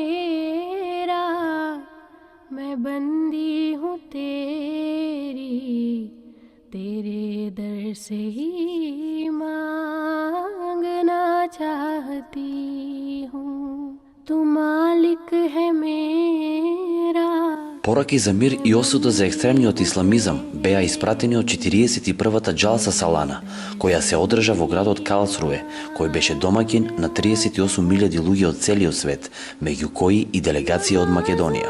मेरा, मैं बंदी हूँ तेरी, तेरे दर से ही मांगना चाहती हूँ, तू मालिक है मेरा. Пораки за мир и осуда за екстремниот исламизам беа испратени од 41-та џалса Салана, која се одржа во градот Карлсруе, кој беше домаќин на 38.000 луѓе од целиот свет, меѓу кои и делегација од Македонија.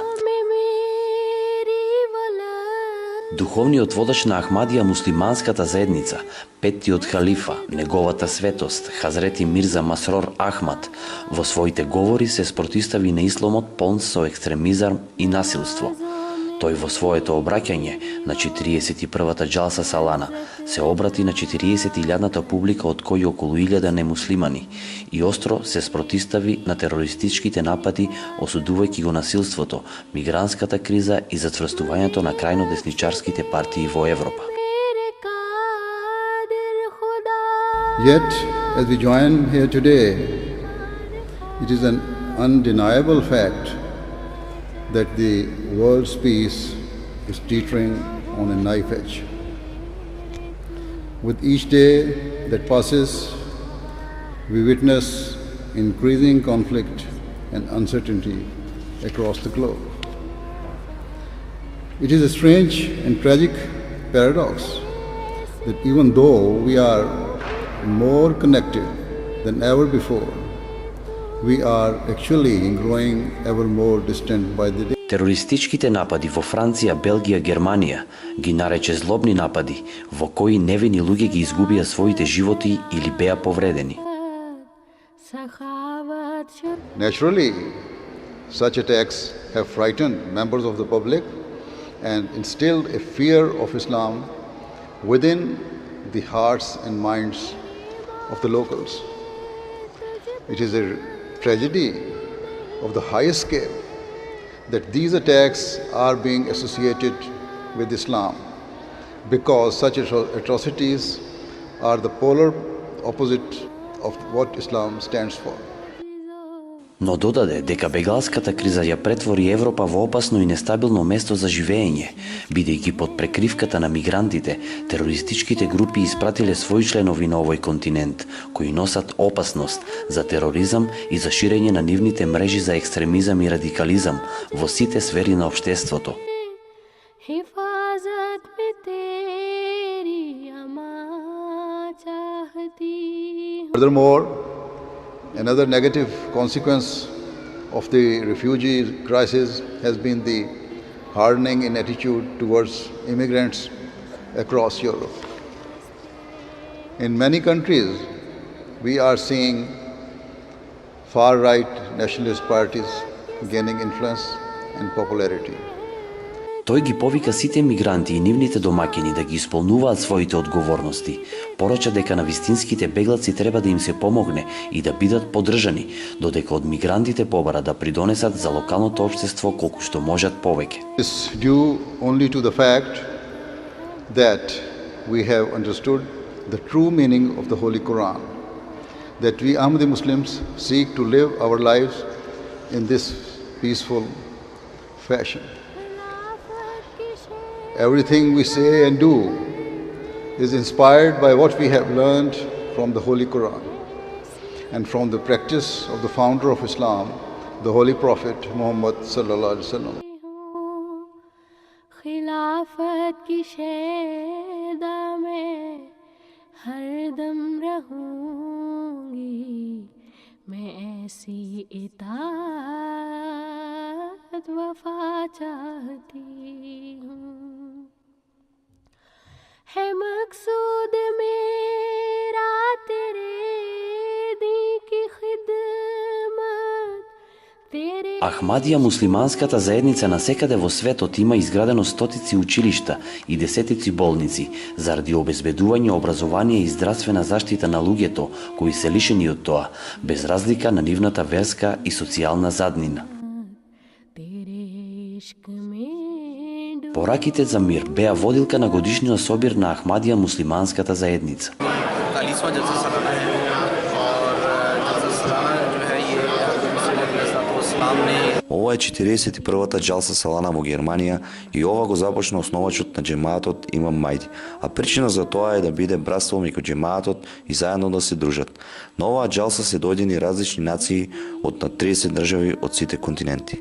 Духовниот водач на Ахмадија муслиманската заедница, петтиот халифа, неговата светост, Хазрети Мирза Масрор Ахмад, во своите говори се спротистави на исламот полн со екстремизам и насилство. Тој во своето обраќање на 41-та џалса Салана се обрати на 40.000-та публика, од кои околу 1000 немуслимани, и остро се спротистави на терористичките напади, осудувајќи го насилството, мигрантската криза и затврстувањето на крајно десничарските партии во Европа. Yet, as we join here today, it is an undeniable fact that the world's peace is teetering on a knife edge. With each day that passes, we witness increasing conflict and uncertainty across the globe. It is a strange and tragic paradox that even though we are more connected than ever before, we are actually growing ever more distant by the day. Терористичките напади во Франција, Белгија, Германија ги нарече злобни напади, во кои невини луѓе ги изгубија своите животи или беа повредени. Naturally, such attacks have frightened members of the public and instilled a fear of Islam within the hearts and minds of the locals. It is a tragedy of the highest scale that these attacks are being associated with Islam, because such atrocities are the polar opposite of what Islam stands for. Но додаде дека бегалската криза ја претвори Европа во опасно и нестабилно место за живење, бидејќи под прекривката на мигрантите, терористичките групи испратиле своји членови на овој континент, кои носат опасност за тероризам и за ширење на нивните мрежи за екстремизам и радикализам во сите сфери на општеството. Furthermore, another negative consequence of the refugee crisis has been the hardening in attitude towards immigrants across Europe. In many countries, we are seeing far-right nationalist parties gaining influence and popularity. Тој ги повика сите мигранти и нивните домаќини да ги исполнуваат своите одговорности. Порача дека на вистинските беглаци треба да им се помогне и да бидат поддржани, додека од мигрантите побара да придонесат за локалното општество колку што можат повеќе. This is due only to the fact that we have understood the true meaning of the Holy Quran, that we Ahmadi Muslims seek to live our lives in this peaceful fashion. Everything we say and do is inspired by what we have learned from the Holy Quran and from the practice of the founder of Islam, the Holy Prophet Muhammad sallallahu alaihi wasallam. खिलाफत की शैदा में हरदम रहूंगी, मैं ऐसी इताअत वफा चाहती हूँ, है मकसूद मेरा तेरे दी की खिदमत, तेरे Ахмадија муслиманската заедница насекаде во светот има изградено стотици училишта и десетици болници заради обезбедување образование и здравствена заштита на луѓето кои се лишени од тоа, без разлика на нивната верска и социјална заднина. Пораките за мир беа водилка на годишниот собир на Ахмадија муслиманската заедница. ने Ова е 41-та Џалса Салана во Германија и ова го започна основачот на џемаатот Имам Мајди, а причина за тоа е да биде братство меѓу џемаатот и заедно да се дружат. На оваа џалса се дојдени различни нации од над 30 држави од сите континенти.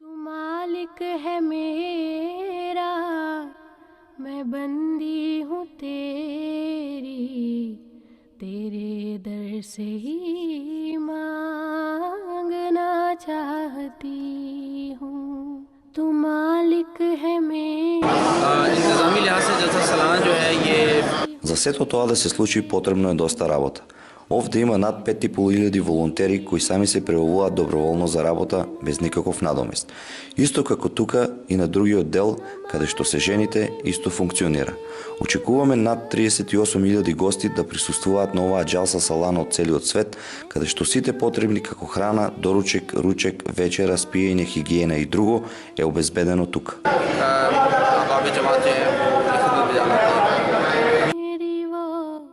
तू मालिक है मेरा, मैं बंदी हूँ तेरी, तेरे दर से ही मांगना चाहती हूँ। तू मालिक है मेरा। इंतजामी लिहाज से जलसा सालाना जो है ये За сето тоа да се случи потребно е доста работа. Овде има над 5.500 волонтери кои сами се пријавуваат доброволно за работа без никаков надомест. Исто како тука и на другиот дел, каде што се жените, исто функционира. Очекуваме над 38.000 гости да присуствуваат на оваа џалса салана од целиот свет, каде што сите потребни како храна, доручек, ручек, вечера, спиење, хигиена и друго е обезбедено тука. मेरी वो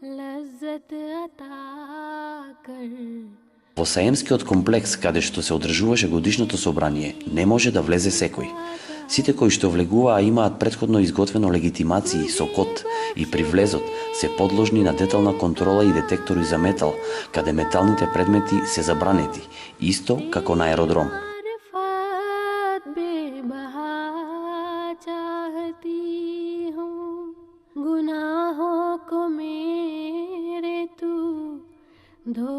लज्जत अता कर। Во Саемскиот комплекс, каде што се одржуваше годишното собрание, не може да влезе секој. Сите кои што влегуваа имаат претходно изготвено легитимации со код и при влезот се подложни на детална контрола и детектори за метал, каде металните предмети се забранети, исто како на аеродром. मारिफत बेबहा चाहती हूँ, गुनाहों को मेरे तू धो।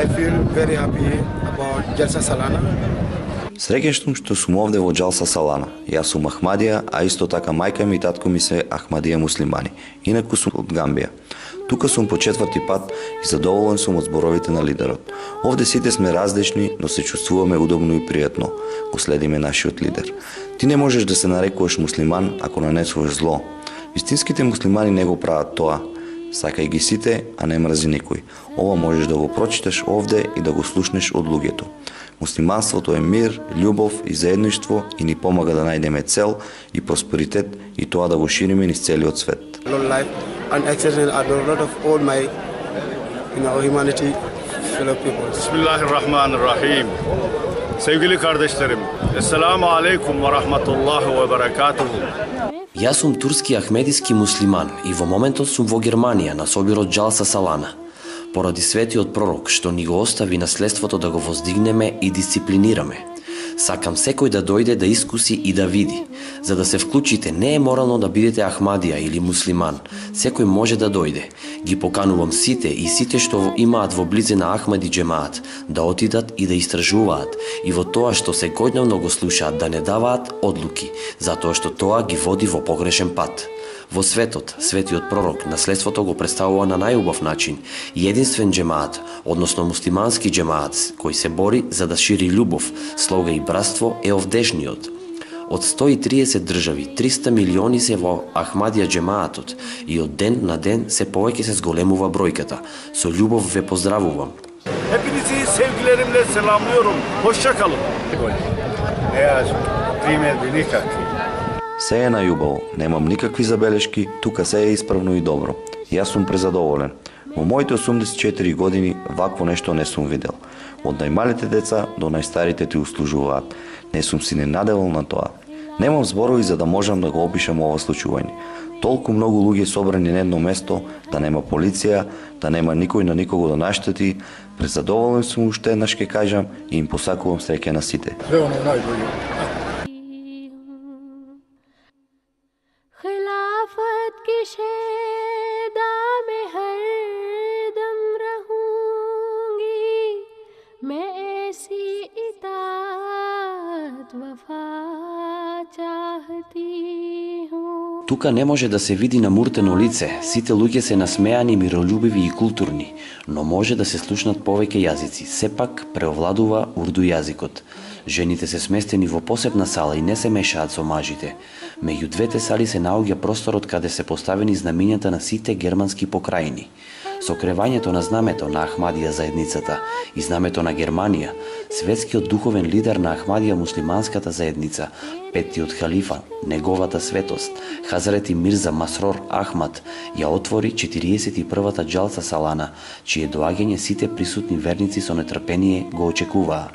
I feel very happy about Jalsa Salana. Среќен сум што сум овде во џалса салана. Јас сум Ахмадија, а исто така мајка ми и татко ми се Ахмадија муслимани. Инаку сум од Гамбија. Тука сум по 4-ти пат и задоволен сум од зборовите на лидерот. Овде сите сме различни, но се чувствуваме удобно и пријатно. Го следиме нашиот лидер. Ти не можеш да се нарекуваш муслиман ако нанесуваш зло. Вистинските муслимани не го прават тоа. Сакај ги сите, а не мрзи никој. Ова можеш да го прочиташ овде и да го слушнеш од луѓето. Муслиманството е мир, љубов и заедништво и ни помага да најдеме цел и просперитет и тоа да го шириме низ целиот свет. Long life and excellence are the lot of all my humanity fellow people. Bismillahirrahmanirrahim. Sevgili kardeşlerim, Esselamu Aleyküm ve Rahmetullahi ve Berekatuhu. Јас сум турски ахмедиски муслиман и во моментот сум во Германија на собирот Џалса Салана. Поради светиот пророк што ни го остави наследството да го воздигнеме и дисциплинираме. Сакам секој да дојде да искуси и да види. За да се вклучите не е морално да бидете Ахмадија или муслиман. Секој може да дојде. Ги поканувам сите и сите што имаат во близина Ахмади џемаат да отидат и да истражуваат и во тоа што секојдневно го слушаат да не даваат одлуки, затоа што тоа ги води во погрешен пат. Во светот, светиот пророк наследството го представува на најубав начин и единствен џемаат, односно муслимански џемаат, кој се бори за да шири љубов, слога и братство е овдешниот. Од 130 држави, 300 милиони се во Ахмадија џемаатот и од ден на ден се повеќе се зголемува бројката. Со љубов ве поздравувам. Hepinizi sevgilerimle selamlıyorum. Hoşça kalın. Се е најубаво, немам никакви забелешки, тука се е исправно и добро. Јас сум презадоволен. Во моите 84 години вакво нешто не сум видел. Од најмалите деца до најстарите ти услужуваат. Не сум си ненадевал на тоа. Немам зборови за да можам да го опишам ова случување. Толку многу луѓе собрани на едно место, да нема полиција, да нема никој на никого да наштети. Презадоволен сум уште еднаш ке кажам и им посакувам среќа на сите. खिलाफत की शेदा में हरदम रहूंगी, मैं ऐसी इतात वफा चाहती हूँ। Тука не може да се види намуртено лице, сите луѓе се насмеани, миролюбиви и културни, но може да се слушнат повеќе јазици. Сепак преовладува урду јазикот. Жените се сместени во посебна сала и не се мешаат со мажите. Меѓу двете сали се наоѓа просторот каде се поставени знамињата на сите германски покрајни. Со кревањето на знамето на Ахмадија заедницата и знамето на Германија, светскиот духовен лидер на Ахмадија муслиманската заедница, петтиот халифа, неговата светост, Хазрети Мирза Масрор Ахмад, ја отвори 41-та џалса салана, чие доаѓање сите присутни верници со нетрпение го очекуваа.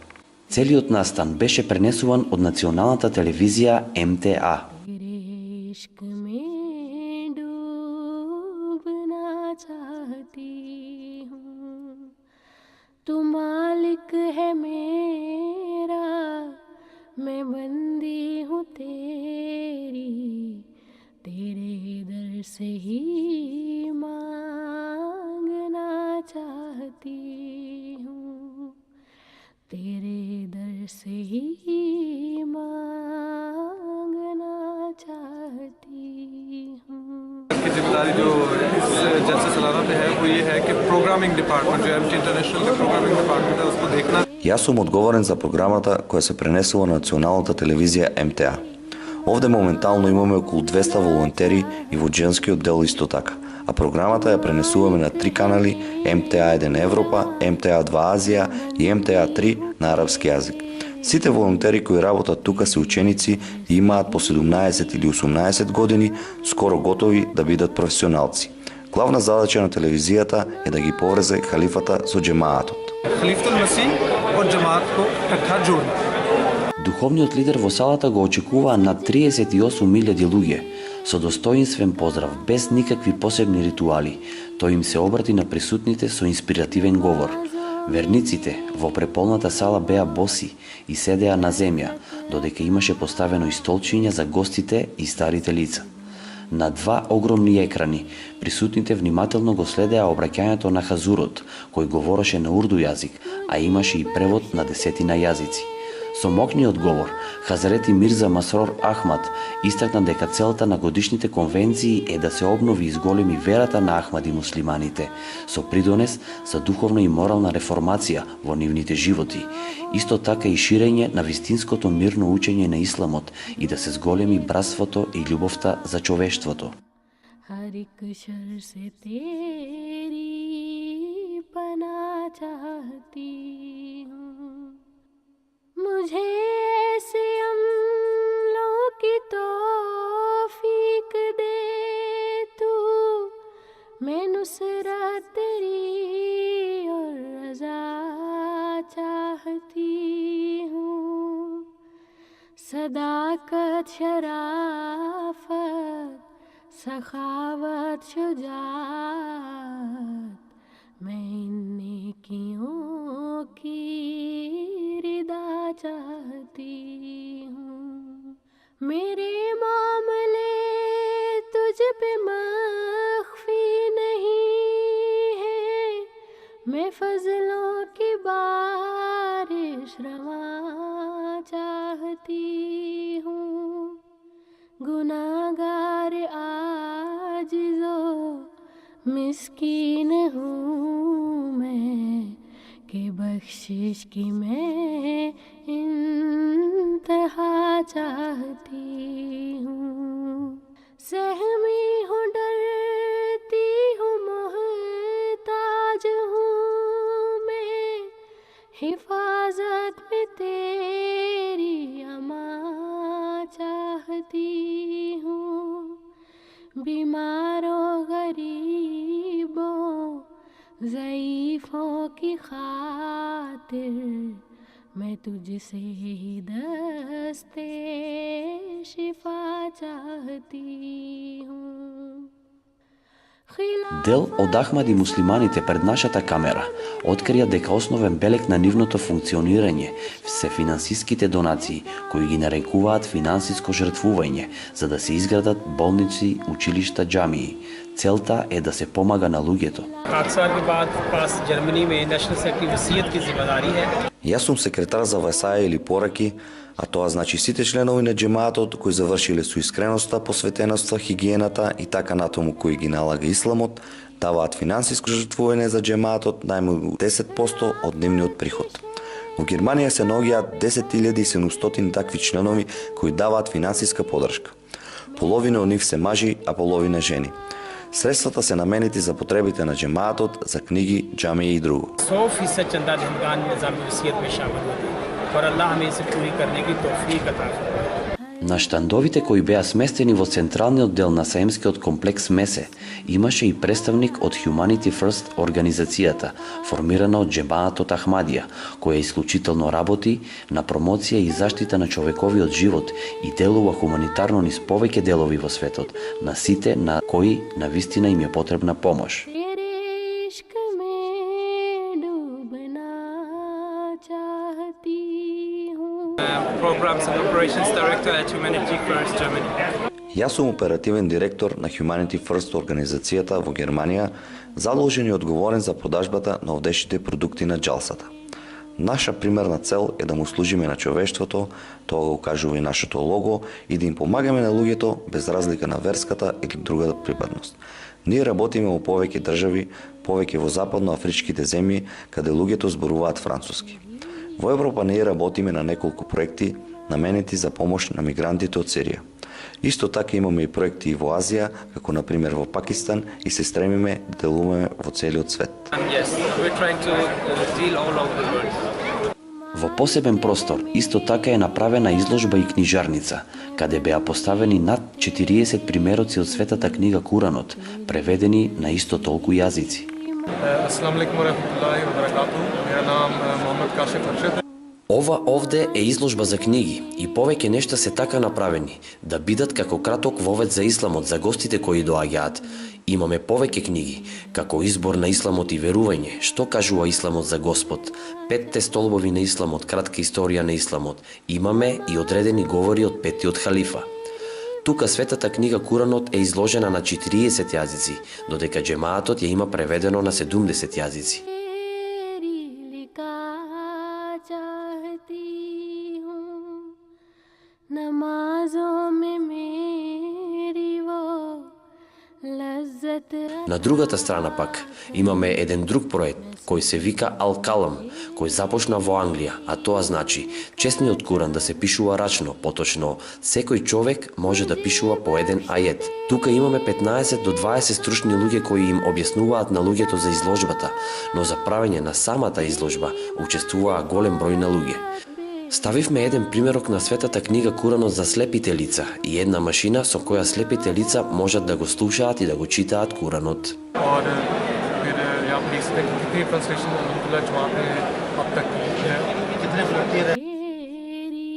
Целиот настан беше пренесуван од националната телевизија МТА. इश्क में डूबना चाहती हूँ, तू मालिक है मेरा, मैं बंदी हूँ तेरी, तेरे दर से ही मांगना चाहती हूँ, तेरे दर से ही मांगना चाहती हूँ। की जिम्मेदारी जो इस जलसे सालाना पे है वो ये है कि प्रोग्रामिंग डिपार्टमेंट जो एमटी इंटरनेशनल का प्रोग्रामिंग डिपार्टमेंट है उसको देखना. Јас сум одговорен за програмата која се пренесува на националната телевизија МТА. Овде моментално имаме околу 200 волонтери и во женскиот дел исто така, а програмата ја пренесуваме на 3 канали МТА1 Европа, МТА2 Азија и МТА3 на арапски јазик. Сите волонтери кои работат тука се ученици и имаат по 17 или 18 години, скоро готови да бидат професионалци. Главна задача на телевизијата е да ги поврезе халифата со џемаатот. खलीफतुल मसीह और जमात को इकट्ठा जोड़ना. Духовниот лидер во салата го очекуваа над 38.000 луѓе. Со достоинствен поздрав, без никакви посебни ритуали, тој им се обрати на присутните со инспиративен говор. Верниците во преполната сала беа боси и седеа на земја, додека имаше поставено и столчиња за гостите и старите лица. На 2 огромни екрани, присутните внимателно го следеа обраќањето на Хазурот, кој говореше на урду јазик, а имаше и превод на 10 јазици. Со мокниот говор, Хазрети Мирза Масрор Ахмад истакна дека целта на годишните конвенции е да се обнови и зголеми верата на Ахмади муслиманите, со придонес за духовна и морална реформација во нивните животи, исто така и ширење на вистинското мирно учење на исламот и да се зголеми братството и љубовта за човештвото. हर एक शर से तेरी पनाह चाहती हूँ, मुझे ऐसे अमलों की तौफीक दे तू, मैं नुसरत तेरी और रज़ा चाहती हूँ, सदाकत शराफत सखावत शुजात, मैं इन नेकियों की रिदा चाहती हूँ, मेरे मामले तुझ पे मख्फी नहीं है, मैं फजलों की बारिश रवा चाहती हूँ, गुनाहगार आजिज़ो मिस्कीन हूँ मैं, कि बख्शिश की मैं इंतहा चाहती हूँ, सहमी हूँ डरती हूँ मोहताज हूँ मैं, हिफाजत में तेरी अमा चाहती हूँ, बीमारों गरीबों ज़ईफ़ों की खातिर मैं तुझसे ही दस्ते शिफा चाहती हूँ. Дел од Ахмади муслиманите пред нашата камера открија дека основен белег на нивното функционирање се финансиските донации, кои ги нарекуваат финансиско жртвување, за да се изградат болници, училишта, џамии. Целта е да се помага на луѓето. Јас сум секретар за васаја или пораки, а тоа значи сите членови на џемаатот кои завршиле со искреноста, посветеноста, хигиената и така натаму кои ги налага исламот, даваат финансиско жртвување за џемаатот најмногу 10% од нивниот приход. Во Германија се наоѓаат 10.700 такви членови кои даваат финансиска поддршка. Половина од нив се мажи, а половина жени. Средствата се наменети за потребите на джемаатот, за книги, джамии и друго. 100% चंदा दहमगान निज़ाम वसीयत में शामिल होते हैं और अल्लाह हमें इसे पूरी करने की तौफीक अता फरमाए। На штандовите кои беа сместени во централниот дел на Саемскиот комплекс Месе, имаше и представник од Humanity First организацијата, формирана од Джемаатот Ахмадија, која исклучително работи на промоција и заштита на човековиот живот и делува хуманитарно низ повеќе делови во светот, на сите на кои навистина им е потребна помош. तेरे इश्क में डूबना चाहती हूँ। Programs and Operations Director at Humanity First Germany. Јас сум оперативен директор на Humanity First организацијата во Германија, задолжен и одговорен за продажбата на овдешните продукти на џалсата. Наша примерна цел е да му служиме на човештвото, тоа го кажува и нашето лого, и да им помагаме на луѓето без разлика на верската или друга припадност. Ние работиме во повеќе држави, повеќе во западноафричките земји, каде луѓето зборуваат француски. Во Европа ние работиме на неколку проекти наменети за помош на мигрантите од Сирија. Исто така имаме и проекти и во Азија, како на пример во Пакистан, и се стремиме да делуваме во целиот свет. Yes, we're trying to deal all over the world. Во посебен простор исто така е направена изложба и книжарница, каде беа поставени над 40 примероци од светата книга Куранот, преведени на исто толку јазици. Assalamu alaikum wa rahmatullahi wa barakatuh. Mera naam Mohammad Kashif Arshad. Ова овде е изложба за книги и повеќе нешта се така направени да бидат како краток вовед за исламот за гостите кои доаѓаат. Имаме повеќе книги, како избор на исламот и верување, што кажува исламот за Господ, 5 столбови на исламот, кратка историја на исламот. Имаме и одредени говори од петтиот халифа. Тука светата книга Куранот е изложена на 40 јазици, додека джемаатот ја има преведено на 70 јазици. На другата страна пак имаме еден друг проект кој се вика Ал-Калам, кој започна во Англија, а тоа значи чесниот Куран да се пишува рачно, поточно секој човек може да пишува по еден ајет. Тука имаме 15 до 20 стручни луѓе кои им објаснуваат на луѓето за изложбата, но за правење на самата изложба учествуваа голем број на луѓе. Ставивме еден примерок на светата книга Куранот за слепите лица и една машина со која слепите лица можат да го слушаат и да го читаат Куранот. और फिर यहाँ पर इसमें कितनी ट्रांसलेशन अल्हम्दुलिल्लाह जमात ने अब तक की है कितने तेरी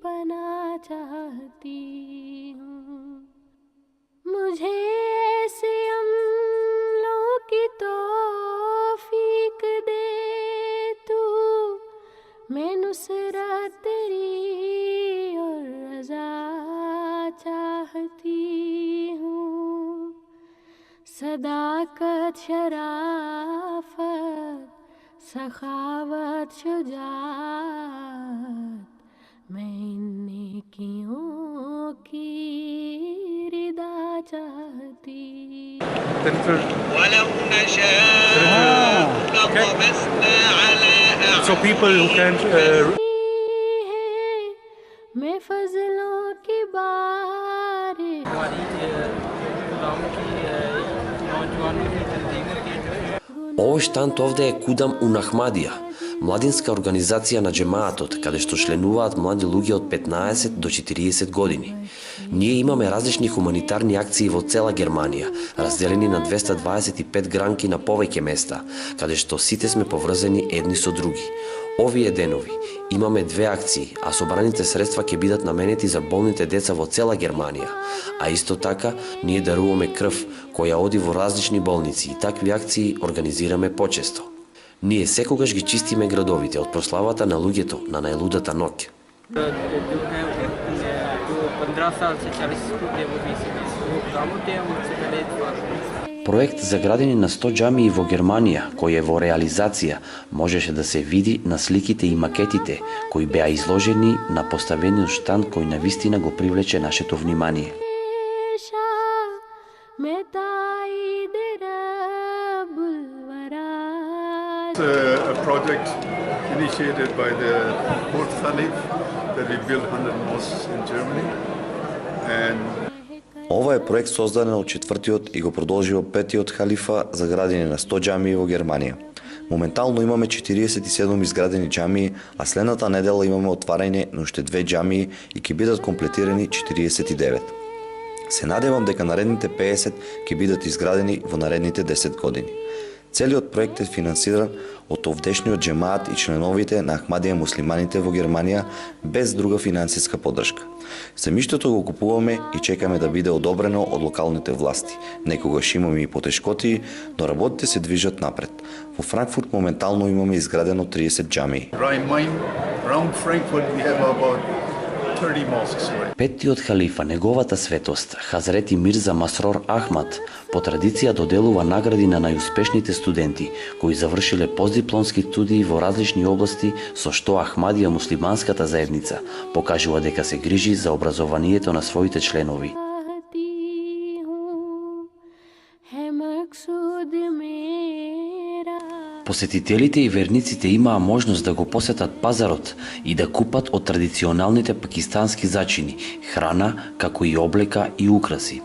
पना चाहती हूँ, मुझे ऐसे अमलों की तौफीक दे तू, मैं नुसरत तेरी और रज़ा चाहती हूँ, सदाकत शराफत सखावत शुजात, मैं इन नेकियों की रिदा चाहती। So people who can't मैं फजलों की बारिश Овој штанд овде е Кудам Унахмадија, младинска организација на джемаатот, каде што членуваат млади луѓе од 15 до 40 години. Ние имаме различни хуманитарни акции во цела Германија, разделени на 225 гранки на повеќе места, каде што сите сме поврзани едни со други. Овие денови имаме 2 акции, а собраните средства ќе бидат наменети за болните деца во цела Германија, а исто така ние даруваме крв која оди во различни болници и такви акции организираме почесто. Ние секогаш ги чистиме градовите од прославата на луѓето на најлудата ноќ. Проект за градење на 100 џамии во Германија, кој е во реализација, можеше да се види на сликите и макетите кои беа изложени на поставениот штанд кој навистина го привлече нашето внимание. a project initiated by the fourth Khalif that we build 100 mosques in Germany, and Ова е проект создаден од четвртиот и го продолжил петиот халифа за градење на 100 џамии во Германија. Моментално имаме 47 изградени џамии, а следната недела имаме отварање на уште 2 џамии и ќе бидат комплетирани 49. Се надевам дека наредните 50 ќе бидат изградени во наредните 10 години. Целиот проект е финансиран од овдешниот џемаат и членовите на Ахмадија муслиманите во Германија без друга финансиска поддршка. Земјиштето го купуваме и чекаме да биде одобрено од локалните власти. Некогаш имаме и потешкоти, но работите се движат напред. Во Франкфурт моментално имаме изградено 30 џамии. Петтиот халифа, неговата светост, Хазрети Мирза Масрор Ахмад, по традиција доделува награди на најуспешните студенти, кои завршиле постдипломски студии во различни области, со што Ахмадија муслиманската заедница покажува дека се грижи за образованието на своите членови. Посетителите и верниците имаа можност да го посетат пазарот и да купат од традиционалните пакистански зачини, храна, како и облека и украси.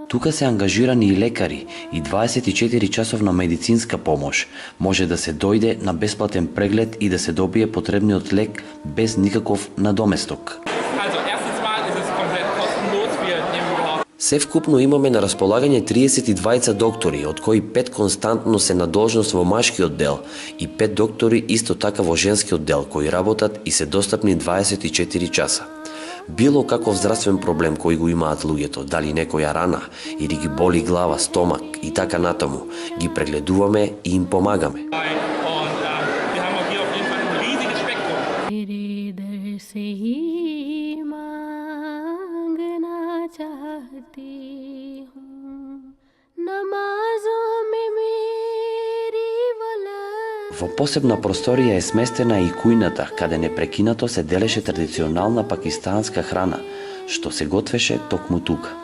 Тука се ангажирани и лекари и 24-часовна медицинска помош. Може да се дојде на бесплатен преглед и да се добие потребниот лек без никаков надоместок. Севкупно имаме на располагање 32 доктори, од кои 5 константно се на должност во машкиот дел и 5 доктори исто така во женскиот дел, кои работат и се достапни 24 часа. Било каков здравствен проблем кој го имаат луѓето, дали некоја рана или ги боли глава, стомак и така натаму, ги прегледуваме и им помагаме. Во посебна просторија е сместена и кујната, каде непрекинато се делеше традиционална пакистанска храна, што се готвеше токму тука.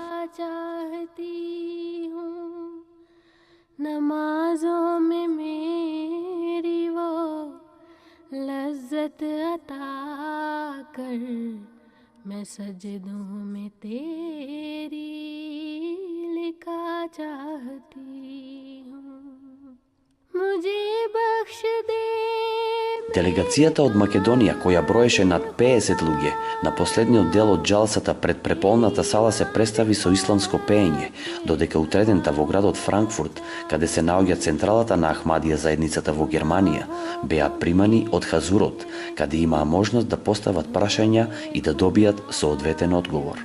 Делегацијата од Македонија, која броеше над 50 луѓе, на последниот дел од џалсата пред преполната сала се представи со исламско пеење, додека утредента во градот Франкфурт, каде се наоѓа централата на Ахмадија заедницата во Германија, беа примани од хазурот, каде имаа можност да постават прашања и да добијат соодветен одговор.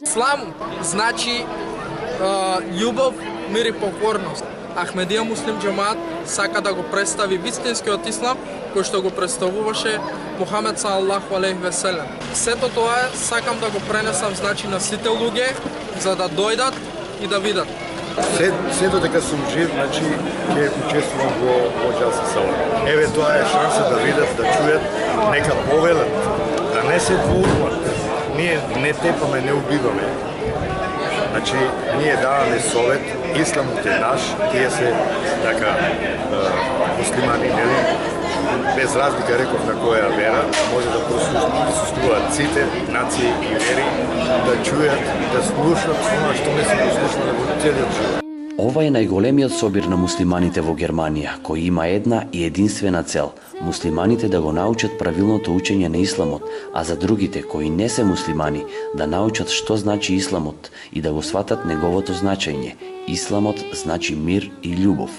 Ислам значи љубов, мир и покорност. Ахмедија муслим џемаат сака да го представи вистинскиот ислам кој што го представуваше Мухамед салаллаху алейхи ве селем. Сето тоа сакам да го пренесам значи на сите луѓе за да дојдат и да видат. Сето дека сум жив, значи ќе учествувам во џалса сала. Еве тоа е шанса да видат, да чујат, нека повелат, да не се двоумат. Ние не тепаме, не убиваме. Значи, ние даваме совет, исламот е наш, тие се така муслимани, нели? Без разлика, реков, на која вера, може да присуствуваат сите нации и вери, да чујат, да слушат она што не се послушнали во целиот живот. Ова е најголемиот собир на муслиманите во Германија, кој има една и единствена цел – муслиманите да го научат правилното учење на исламот, а за другите кои не се муслимани да научат што значи исламот и да го сватат неговото значење. Исламот значи мир и љубов.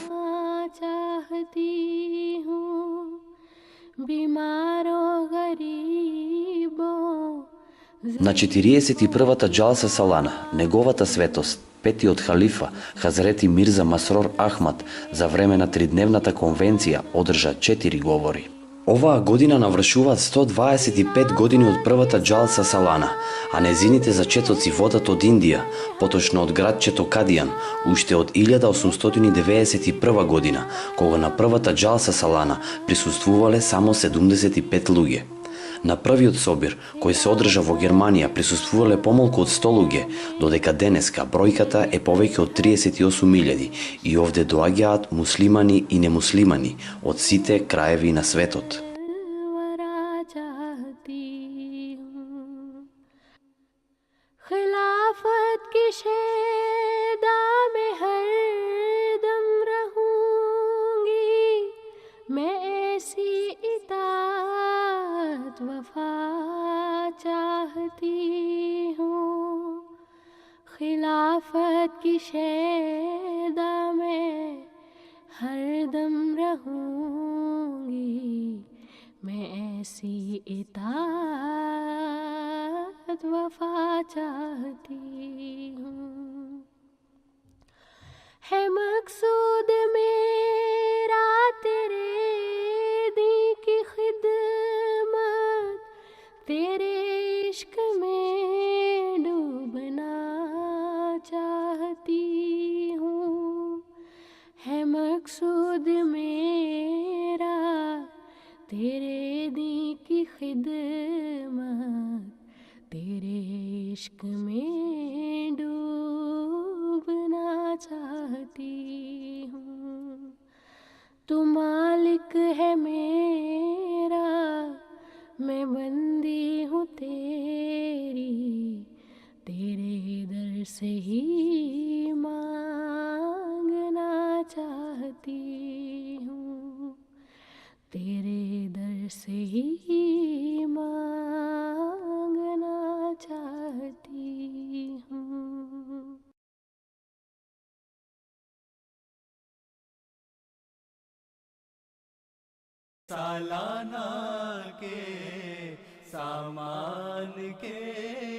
На 41-та џалса салана, неговата светост, петиот халифа, Хазрети Мирза Масрор Ахмад, за време на тридневната конвенција одржа 4 говори. Оваа година навршуваат 125 години од првата џалса Салана, а незините зачетоци водат од Индија, поточно од градчето Кадијан, уште од 1891 година, кога на првата џалса Салана присуствувале само 75 луѓе. На првиот собир, кој се одржа во Германија, присуствувале помалку од 100 луѓе, додека денеска бројката е повеќе од 38.000 и овде доаѓаат муслимани и немуслимани од сите краеви на светот. खिलाफत की शेदा में हरदम रहूंगी मैं ऐसी इताअत वफा चाहती हूँ खिलाफत की शेदा में हरदम रहूंगी मैं ऐसी इताअत वफा चाहती हूँ है मकसूद मेरा तेरे दी की खिदमत तेरे इश्क में डूबना चाहती हूँ है मकसूद मेरा तेरे दी की खिदमत तेरे इश्क में डूबना चाहती हूँ तू मालिक है मेरा मैं बंदी हूँ तेरी तेरे दर से ही मांगना चाहती हूँ तेरे दर से ही मांगना चाहती हूँ सालाना के सामान के